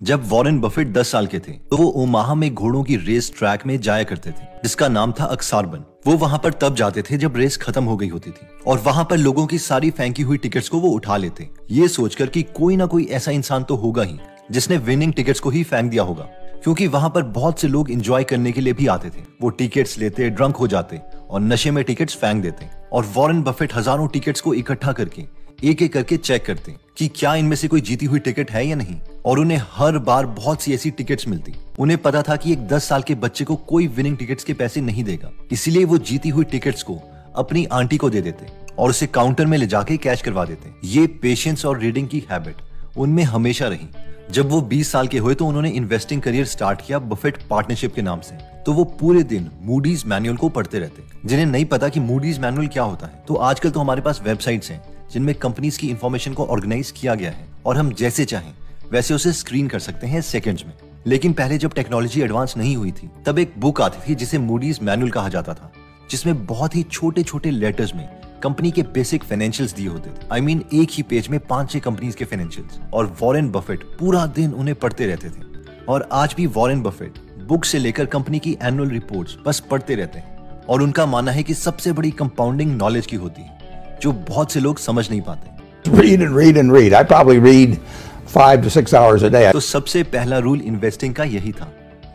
जब Warren Buffett 10 साल के थे तो वो ओमाहा में घोड़ों की रेस ट्रैक में जाया करते थे जिसका नाम था अक्सारबन। वो वहां पर तब जाते थे जब रेस खत्म हो गई होती थी और वहां पर लोगों की सारी फेंकी हुई टिकट्स को वो उठा लेते, ये सोचकर कि कोई ना कोई ऐसा इंसान तो होगा ही जिसने विनिंग टिकट्स को ही फेंक दिया होगा, क्योंकि वहां पर बहुत से लोग एंजॉय करने के लिए भी आते थे। वो टिकट्स लेते, ड्रंक हो जाते और नशे में टिकट्स फेंक देते और वॉरेन बफेट हजारों टिकट्स को इकट्ठा करके एक एक करके चेक करते कि क्या इनमें से कोई जीती हुई टिकट है या नहीं, और उन्हें हर बार बहुत सी ऐसी टिकट्स मिलती। उन्हें पता था कि एक 10 साल के बच्चे को कोई विनिंग टिकट्स के पैसे नहीं देगा, इसलिए वो जीती हुई टिकट्स को अपनी आंटी को दे देते और उसे काउंटर में ले जाके कैश करवा देते। ये पेशेंस और रीडिंग की हैबिट उनमें हमेशा रही। जब वो 20 साल के हुए तो उन्होंने इन्वेस्टिंग करियर स्टार्ट किया बफेट पार्टनरशिप के नाम से। तो वो पूरे दिन मूडीज मैनुअल को पढ़ते रहते। जिन्हें नहीं पता कि मूडीज मैनुअल क्या होता है, तो आजकल तो हमारे पास वेबसाइट्स हैं जिनमें कंपनीज की इंफॉर्मेशन को ऑर्गेनाइज किया गया है और हम जैसे चाहें वैसे उसे स्क्रीन कर सकते हैं सेकंड्स में। लेकिन पहले जब टेक्नोलॉजी एडवांस नहीं हुई थी तब एक बुक आती थी जिसे मूडीज मैनुअल कहा जाता था, जिसमें बहुत ही छोटे छोटे लेटर्स में कंपनी के बेसिक फाइनेंशियल्स दिए होते थे। I mean, एक ही पेज में 5-6 कंपनीज के फाइनेंशियल्स, और वॉरेन बफेट पूरा दिन उन्हें पढ़ते रहते थे। और आज भी वॉरेन बफेट बुक से लेकर कंपनी की एनुअल रिपोर्ट्स बस पढ़ते रहते हैं और उनका मानना है कि सबसे बड़ी कंपाउंडिंग नॉलेज की होती है जो बहुत से लोग समझ नहीं पाते। Read and read and read. I probably read 5 to 6 hours a day. तो सबसे पहला रूल इन्वेस्टिंग का यही था,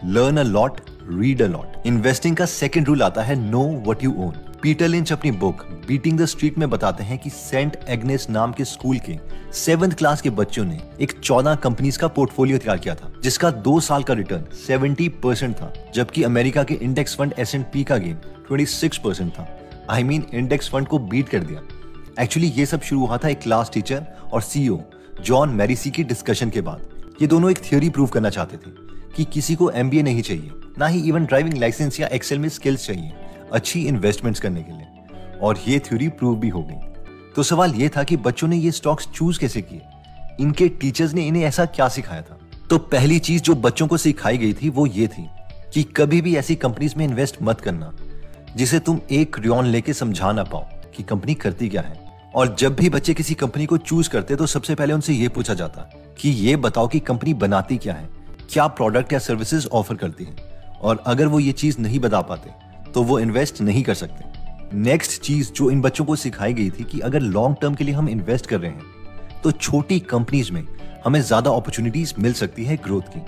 learn a lot, read a lot. Investing का सेकंड रूल आता है know what you own. Peter lynch अपनी बुक बीटिंग द स्ट्रीट में बताते हैं कि सेंट एग्नेस नाम के स्कूल के 7th क्लास के बच्चों ने एक 14 कंपनीज का पोर्टफोलियो तैयार किया था जिसका 2 साल का रिटर्न 70% था, जबकि अमेरिका के इंडेक्स फंड S&P का गेन 26% था। I mean, इंडेक्स फंड को बीट कर दिया। एक्चुअली ये सब शुरू हुआ था एक क्लास टीचर और CEO जॉन मैरिसी की डिस्कशन के बाद। ये दोनों एक थ्योरी प्रूव करना चाहते थे कि किसी को MBA नहीं चाहिए, ना ही इवन ड्राइविंग लाइसेंस या एक्सेल में स्किल्स चाहिए अच्छी इन्वेस्टमेंट्स करने के लिए, और ये थ्योरी प्रूव भी हो गई। तो सवाल ये था कि बच्चों ने ये स्टॉक्स चूज कैसे किए, इनके टीचर्स ने इन्हें ऐसा क्या सिखाया था। तो पहली चीज जो बच्चों को सिखाई गई थी वो ये थी कि कभी भी ऐसी कंपनीज में इन्वेस्ट मत करना जिसे तुम एक रियॉन लेके समझा ना पाओ कि कंपनी करती क्या है। और जब भी बच्चे किसी कंपनी को चूज करते तो सबसे पहले उनसे ये पूछा जाता कि ये बताओ कि कंपनी बनाती क्या है, क्या प्रोडक्ट या सर्विसेज ऑफर करती है, और अगर वो ये चीज नहीं बता पाते तो वो इन्वेस्ट नहीं कर सकते। नेक्स्ट चीज जो इन बच्चों को सिखाई गई थी कि अगर लॉन्ग टर्म के लिए हम इन्वेस्ट कर रहे हैं तो छोटी कंपनीज में हमें ज्यादा अपॉर्चुनिटीज मिल सकती है ग्रोथ की।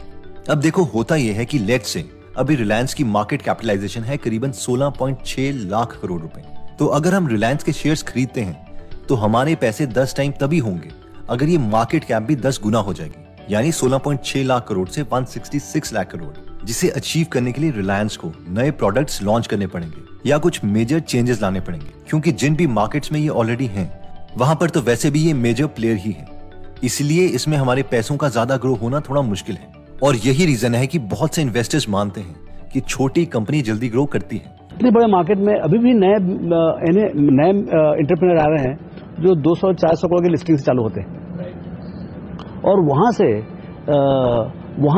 अब देखो, होता यह है कि लेट्स से अभी रिलायंस की मार्केट कैपिटलाइजेशन है करीबन 16.6 लाख करोड़ रुपए। तो अगर हम रिलायंस के शेयर्स खरीदते हैं तो हमारे पैसे 10 टाइम तभी होंगे अगर ये मार्केट कैप भी 10 गुना हो जाएगी, यानी 16.6 लाख करोड़ से 166 लाख करोड़, जिसे अचीव करने के लिए रिलायंस को नए प्रोडक्ट्स लॉन्च करने पड़ेंगे या कुछ मेजर चेंजेस लाने पड़ेंगे, क्योंकि जिन भी मार्केट्स में ये ऑलरेडी हैं वहां पर तो वैसे भी ये मेजर प्लेयर ही है। इसलिए इसमें हमारे पैसों का ज्यादा ग्रो होना थोड़ा मुश्किल है, और यही रीजन है कि बहुत से इन्वेस्टर्स मानते हैं कि छोटी कंपनी जल्दी ग्रो करती है। इतने बड़े मार्केट में अभी भी नए एंटरप्रेन्योर आ रहे हैं जो 200-400 करोड़ की लिस्टिंग से चालू होते हैं, और वहां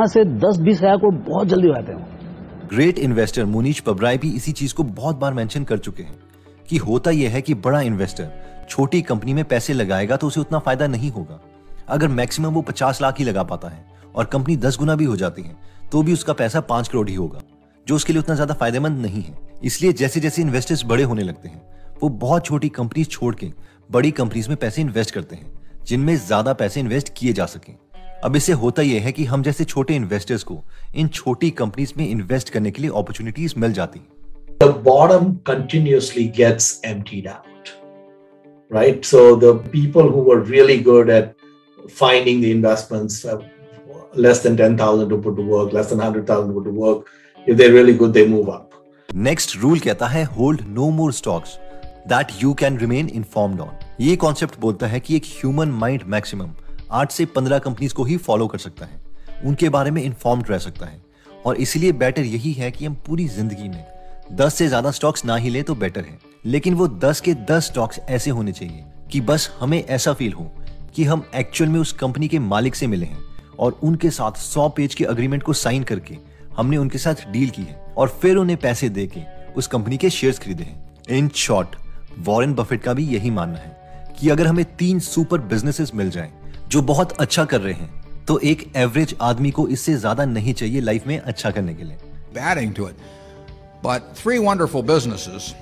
से 10-20 हजार करोड़ बहुत जल्दी हो जाते हैं। ग्रेट इन्वेस्टर मुनीश पबराय भी इसी चीज को बहुत बार मेंशन कर चुके हैं कि होता यह है कि बड़ा इन्वेस्टर छोटी कंपनी में पैसे लगाएगा तो उसे उतना फायदा नहीं होगा। अगर मैक्सिमम वो 50 लाख ही लगा पाता है और कंपनी 10 गुना भी हो जाती है तो भी उसका पैसा 5 करोड़ ही होगा, जो उसके लिए उतना ज्यादा फायदेमंद नहीं है। इसलिए जैसे जैसे इन्वेस्टर्स बड़े होने लगते हैं वो बहुत छोटी कंपनीज छोड़ के बड़ी कंपनीज में पैसे इन्वेस्ट करते हैं जिनमें ज्यादा पैसे इन्वेस्ट किए जा सकें। अब इससे होता यह है कि हम जैसे छोटे इन्वेस्टर्स को इन छोटी कंपनीज में इन्वेस्ट करने के लिए अपॉर्चुनिटीज मिल जाती हैं। The bottom continuously gets emptied out, right? So the people who were really good at finding the investments, less than 10,000 to put to work, less than 100,000 to put to work, if they're really good, they move up. Next rule कहता है hold no more stocks that you can remain informed on. ये concept बोलता है कि एक human mind maximum 8 से 15 companies को ही follow कर सकता है, उनके बारे में इन्फॉर्म्ड रह सकता है, और इसीलिए बेटर यही है कि हम पूरी जिंदगी में 10 से ज्यादा स्टॉक्स ना ही ले तो बेटर है। लेकिन वो 10 के 10 स्टॉक्स ऐसे होने चाहिए कि बस हमें ऐसा फील हो कि हम एक्चुअल में उस कंपनी के मालिक से मिले हैं और उनके साथ 100 पेज के अग्रीमेंट को साइन करके हमने उनके साथ डील की है और फिर उन्हें पैसे देके उस कंपनी के शेयर्स खरीदे हैं। इन शॉर्ट, वॉरेन बफेट का भी यही मानना है कि अगर हमें 3 सुपर बिजनेसेस मिल जाएं जो बहुत अच्छा कर रहे हैं तो एक एवरेज आदमी को इससे ज्यादा नहीं चाहिए लाइफ में अच्छा करने के लिए। Adding to it. But 3 wonderful businesses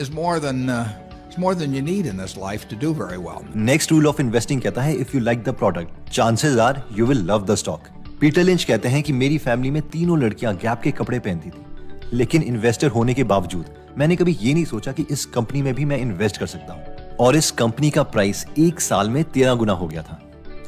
is more than you need in this life to do very well. Next rule of investing कहता है if you like the product, chances are you will love the stock. Peter Lynch कहते हैं कि मेरी family में तीनों लड़कियां gap के कपड़े पहनती थी, लेकिन इन्वेस्टर होने के बावजूद मैंने कभी ये नहीं सोचा कि इस कंपनी में भी मैं इन्वेस्ट कर सकता हूँ। और इस कंपनी का प्राइस 1 साल में 13 गुना हो गया था।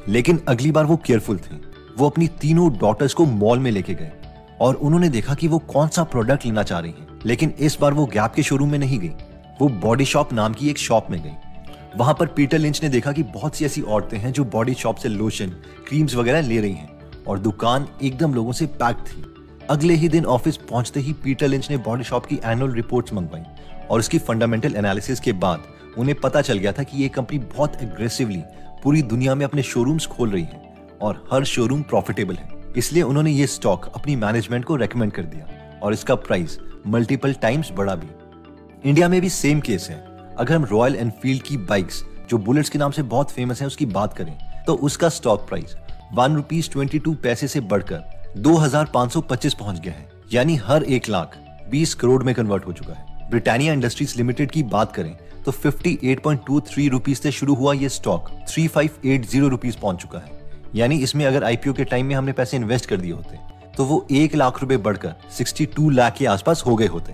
लेकिन अगली बार वो केयरफुल थे। वो अपनी तीनों डॉटर्स को मॉल में लेके गए और उन्होंने देखा कि वो कौन सा प्रोडक्ट लेना चाह रही हैं। लेकिन इस बार वो गैप के शोरूम में नहीं गई, वो बॉडी शॉप नाम की एक शॉप में गई। वहां पर पीटर लिंच ने देखा कि बहुत सी ऐसी औरतें हैं जो बॉडी शॉप से लोशन, क्रीम्स वगैरह ले रही हैं और दुकान एकदम लोगों से पैक्ड थी। अगले ही दिन ऑफिस पहुंचते ही पीटर लिंच ने बॉडी शॉप की एनुअल रिपोर्ट्स मंगवाई और उसकी फंडामेंटल एनालिसिस के बाद उन्हें पता चल गया था कि ये कंपनी बहुत एग्रेसिवली पूरी दुनिया में अपने शोरूम्स खोल रही है और हर शोरूम प्रॉफिटेबल है। इसलिए उन्होंने ये स्टॉक अपनी मैनेजमेंट को रेकमेंड कर दिया और इसका प्राइस मल्टीपल टाइम्स बढ़ा भी। इंडिया में भी सेम केस है। अगर हम रॉयल एनफील्ड की बाइक्स जो बुलेट्स के नाम से बहुत फेमस है उसकी बात करें तो उसका स्टॉक प्राइस ₹1.22 से बढ़कर 2,525 पहुंच गया है, यानी हर 1,20,000 करोड़ में कन्वर्ट हो चुका है। ब्रिटानिया इंडस्ट्रीज लिमिटेड की बात करें तो 58.23 रुपीज से शुरू हुआ ये स्टॉक 3580 रुपीज पहुंच चुका है, यानी इसमें अगर आईपीओ के टाइम में हमने पैसे इन्वेस्ट कर दिए होते तो वो 1 लाख रुपए बढ़कर 62 लाख के आसपास हो गए होते।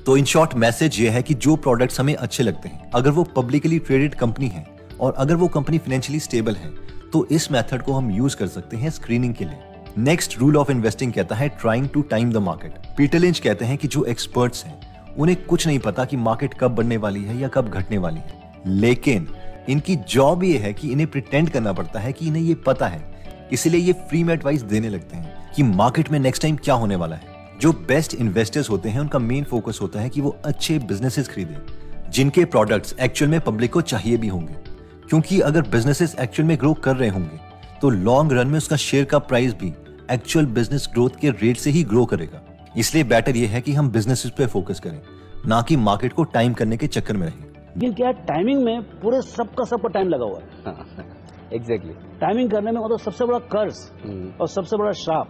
तो इन शॉर्ट मैसेज ये है कि जो प्रोडक्ट्स हमें अच्छे लगते हैं, अगर वो पब्लिकली ट्रेडेड कंपनी है और अगर वो कंपनी फाइनेंशियली स्टेबल है तो इस मेथड को हम यूज कर सकते हैं स्क्रीनिंग के लिए। नेक्स्ट रूल ऑफ इन्वेस्टिंग कहता है trying to time the market. Peter Lynch कहते हैं कि जो एक्सपर्ट्स हैं उन्हें कुछ नहीं पता कि मार्केट कब बढ़ने वाली है या कब घटने वाली है, लेकिन इनकी जॉब ये है कि इन्हें प्रिटेंड करना पड़ता है कि इन्हें ये पता है। इसलिए ये फ्री में एडवाइस देने लगते हैं कि मार्केट में नेक्स्ट टाइम क्या होने वाला है। जो बेस्ट इन्वेस्टर्स होते हैं उनका मेन फोकस होता है कि वो अच्छे बिजनेसेस खरीदें जिनके प्रोडक्ट्स एक्चुअल में पब्लिक को चाहिए भी होंगे, क्योंकि अगर बिजनेसेस एक्चुअल में ग्रो कर रहे होंगे तो लॉन्ग रन में उसका शेयर का प्राइस भी एक्चुअल बिजनेस ग्रोथ के रेट से ही ग्रो करेगा। इसलिए बेटर ये है कि हम बिजनेसेस पे फोकस करें, ना कि मार्केट को टाइम करने के चक्कर में रहें। लेकिन क्या टाइमिंग में पूरे सबका टाइम लगा हुआ है। एग्जैक्टली टाइमिंग करने में मतलब सबसे बड़ा कर्ज और सबसे बड़ा श्राप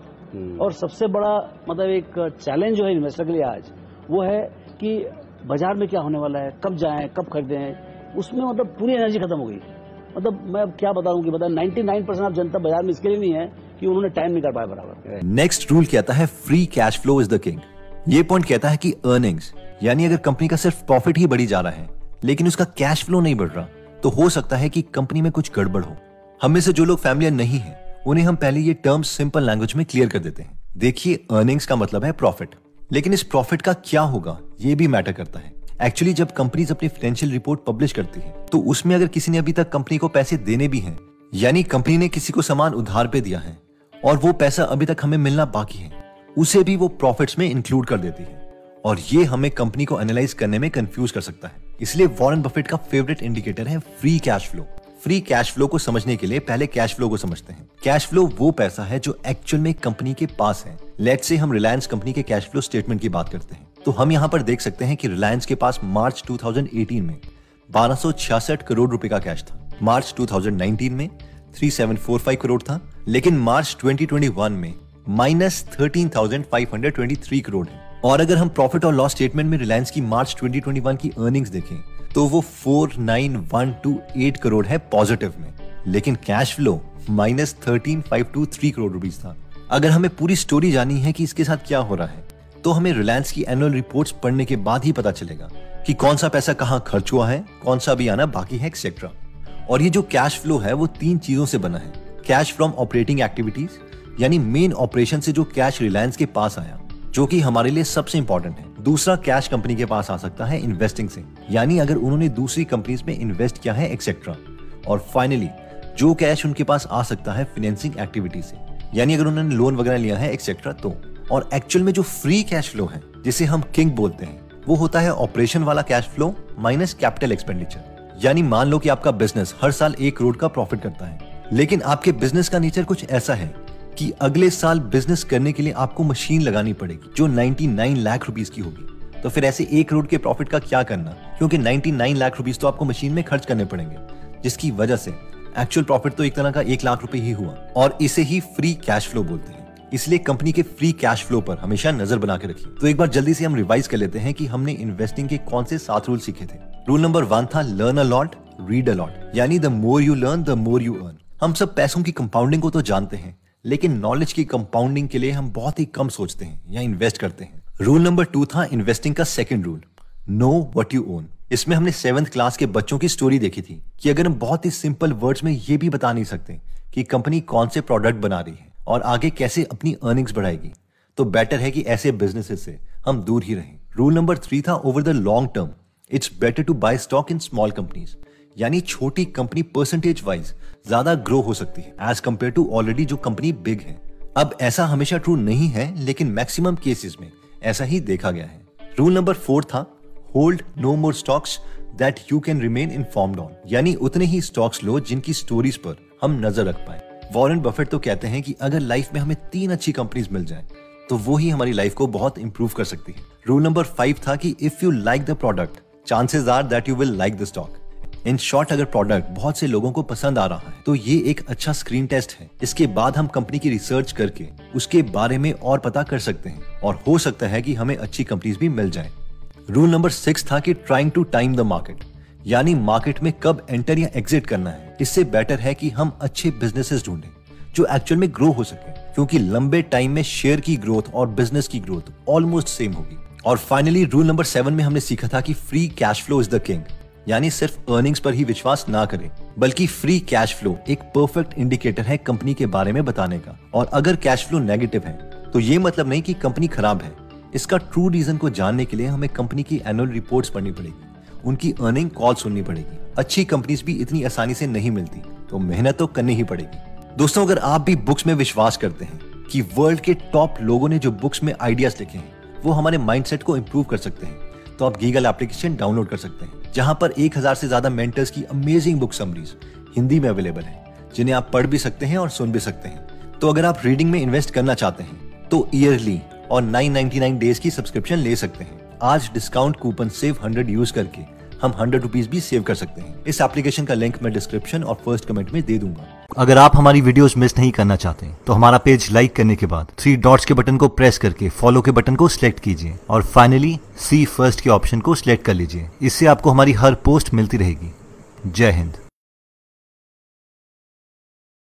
और सबसे बड़ा मतलब एक चैलेंज जो है इन्वेस्टर के लिए आज वो है कि बाजार में क्या होने वाला है, कब जाएं, कब खरीदें, उसमें मतलब पूरी एनर्जी खत्म हो गई। मतलब मैं अब क्या बताऊं कि 99% ऑफ जनता बाजार में इसके लिए नहीं है कि उन्होंने टाइम नहीं कर पाया बराबर। नेक्स्ट रूल कहता है free cash flow is the king. ये पॉइंट कहता है कि अर्निंग्स, यानी अगर कंपनी का सिर्फ प्रॉफिट ही बढ़ी जा रहा है लेकिन उसका कैश फ्लो नहीं बढ़ रहा तो हो सकता है कि कंपनी में कुछ गड़बड़ हो। हम में से जो लोग फैमिलियर नहीं है उन्हें हम पहले ये टर्म सिंपल लैंग्वेज में क्लियर कर देते हैं। देखिए, अर्निंग्स का मतलब है प्रॉफिट, लेकिन इस प्रॉफिट का क्या होगा ये भी मैटर करता है। एक्चुअली जब कंपनीज अपनी फाइनेंशियल रिपोर्ट पब्लिश करती है तो उसमें अगर किसी ने अभी तक कंपनी को पैसे देने भी हैं, यानी कंपनी ने किसी को सामान उधार पे दिया है और वो पैसा अभी तक हमें मिलना बाकी है, उसे भी वो प्रॉफिट्स में इंक्लूड कर देती है और ये हमें कंपनी को एनालाइज करने में कंफ्यूज कर सकता है। इसलिए वॉरेन बफेट का फेवरेट इंडिकेटर है free cash flow. Free cash flow को समझने के लिए पहले कैश फ्लो को समझते हैं। कैश फ्लो वो पैसा है जो एक्चुअल में कंपनी के पास है। लेट्स से हम रिलायंस कंपनी के कैश फ्लो स्टेटमेंट की बात करते हैं तो हम यहाँ पर देख सकते हैं कि रिलायंस के पास मार्च 2018 में 1266 करोड़ रुपए का कैश था, मार्च 2019 में 3745 करोड़ था, लेकिन मार्च 2021 में -13,523 करोड़ है। और अगर हम प्रॉफिट और लॉस स्टेटमेंट में रिलायंस की मार्च 2021 की अर्निंग्स देखें तो वो 49,128 करोड़ है पॉजिटिव में, लेकिन कैश फ्लो -13,523 करोड़ रुपीस था। अगर हमें पूरी स्टोरी जाननी है कि इसके साथ क्या हो रहा है तो हमें रिलायंस की एनुअल रिपोर्ट्स पढ़ने के बाद ही पता चलेगा कि कौन सा पैसा कहां खर्च हुआ है, कौन सा भी आना बाकी है, एक्सेट्रा। और ये जो कैश फ्लो है वो 3 चीजों से बना है। कैश फ्रॉम ऑपरेटिंग एक्टिविटीज, यानी मेन ऑपरेशन से जो कैश रिलायंस के पास आया, जो कि हमारे लिए सबसे इंपॉर्टेंट है। दूसरा, कैश कंपनी के पास आ सकता है इन्वेस्टिंग से, यानी अगर उन्होंने दूसरी कंपनीज में इन्वेस्ट किया है, एक्सेट्रा। और फाइनली जो कैश उनके पास आ सकता है फाइनेंसिंग एक्टिविटी से, यानी अगर उन्होंने लोन वगैरह लिया है, एक्सेट्रा। तो और एक्चुअल में जो फ्री कैश फ्लो है जिसे हम किंग बोलते हैं वो होता है ऑपरेशन वाला cash flow minus capital expenditure. यानी मान लो कि आपका बिजनेस हर साल 1 करोड़ का प्रॉफिट करता है, लेकिन आपके बिजनेस का नेचर कुछ ऐसा है कि अगले साल बिजनेस करने के लिए आपको मशीन लगानी पड़ेगी जो 99 लाख रुपीस की होगी। तो फिर ऐसे 1 करोड़ के प्रॉफिट का क्या करना, क्योंकि 99 लाख रुपीस तो आपको मशीन में खर्च करने पड़ेंगे, जिसकी वजह से एक्चुअल प्रॉफिट तो एक तरह का 1 लाख रुपए ही हुआ, और इसे ही फ्री कैश फ्लो बोलते हैं। इसलिए कंपनी के फ्री कैश फ्लो पर हमेशा नजर बना के रखिए। तो एक बार जल्दी से हम रिवाइज कर लेते हैं कि हमने इन्वेस्टिंग के कौन से 7 रूल सीखे थे। रूल नंबर 1 था learn a lot read a lot, यानी the more you learn the more you earn. हम सब पैसों की कंपाउंडिंग को तो जानते हैं, लेकिन नॉलेज की कंपाउंडिंग के लिए हम बहुत ही कम सोचते हैं या इन्वेस्ट करते हैं। रूल नंबर 2 था इन्वेस्टिंग का second rule, know what you own. इसमें हमने 7th क्लास के बच्चों की स्टोरी देखी थी कि अगर हम बहुत ही सिंपल वर्ड्स में ये भी बता नहीं सकते कि कंपनी कौन से प्रोडक्ट बना रही है और आगे कैसे अपनी अर्निंग्स बढ़ाएगी, तो बेटर है कि ऐसे बिजनेसेस से हम दूर ही रहें। रूल नंबर 3 था over the long term it's better to buy stock in small companies, यानी छोटी कंपनी परसेंटेज वाइज ज्यादा ग्रो हो सकती है एज कंपेयर टू ऑलरेडी जो कंपनी बिग है। अब ऐसा हमेशा ट्रू नहीं है, लेकिन मैक्सिमम केसेस में ऐसा ही देखा गया है। रूल नंबर 4 था hold no more stocks that you can remain informed on, यानी उतने ही स्टॉक्स लो जिनकी स्टोरीज पर हम नजर रख पाए। वॉरेन बफेट तो कहते हैं कि अगर लाइफ में हमें 3 अच्छी कंपनीज मिल जाएं, तो वो ही हमारी लाइफ को बहुत इंप्रूव कर सकती है। रूल नंबर 5 था कि if you like the product chances are that you will like the stock. In short, अगर प्रोडक्ट बहुत से लोगों को पसंद आ रहा है तो ये एक अच्छा स्क्रीन टेस्ट है। इसके बाद हम कंपनी की रिसर्च करके उसके बारे में और पता कर सकते हैं, और हो सकता है कि हमें अच्छी कंपनीज भी मिल जाएं। रूल नंबर 6 था कि trying to time the market, यानी मार्केट में कब एंटर या एग्जिट करना है। इससे बेटर है कि हम अच्छे बिजनेसेस ढूंढें जो एक्चुअल में ग्रो हो सके, क्योंकि लंबे टाइम में शेयर की ग्रोथ और बिजनेस की ग्रोथ ऑलमोस्ट सेम होगी। और फाइनली रूल नंबर 7 में हमने सीखा था कि free cash flow is the king, यानी सिर्फ अर्निंग्स पर ही विश्वास ना करें, बल्कि फ्री कैश फ्लो एक परफेक्ट इंडिकेटर है कंपनी के बारे में बताने का। और अगर कैश फ्लो नेगेटिव है तो ये मतलब नहीं कि कंपनी खराब है। इसका ट्रू रीजन को जानने के लिए हमें कंपनी की एनुअल रिपोर्ट्स पढ़नी पड़ेगी, उनकी अर्निंग कॉल सुननी पड़ेगी। अच्छी कंपनीज भी इतनी आसानी से नहीं मिलती, तो मेहनत तो करनी ही पड़ेगी। दोस्तों, अगर आप भी बुक्स में विश्वास करते हैं कि वर्ल्ड के टॉप लोगों ने जो बुक्स में आइडियाज लिखे हैं वो हमारे माइंडसेट को इंप्रूव कर सकते हैं, तो आप गीगल एप्लीकेशन डाउनलोड कर सकते हैं, जहां पर 1000 से ज्यादा मेंटर्स की अमेजिंग बुक समरीज हिंदी में अवेलेबल है, जिन्हें आप पढ़ भी सकते हैं और सुन भी सकते हैं। तो अगर आप रीडिंग में इन्वेस्ट करना चाहते हैं तो ईयरली और 999 डेज की सब्सक्रिप्शन ले सकते हैं। आज डिस्काउंट कूपन सेव 100 यूज करके हम 100 रुपीज भी सेव कर सकते हैं। इस एप्लीकेशन का लिंक मैं डिस्क्रिप्शन और फर्स्ट कमेंट में दे दूंगा। अगर आप हमारी वीडियोस मिस नहीं करना चाहते तो हमारा पेज लाइक करने के बाद 3 डॉट्स के बटन को प्रेस करके फॉलो के बटन को सिलेक्ट कीजिए और फाइनली सी फर्स्ट के ऑप्शन को सिलेक्ट कर लीजिए। इससे आपको हमारी हर पोस्ट मिलती रहेगी। जय हिंद।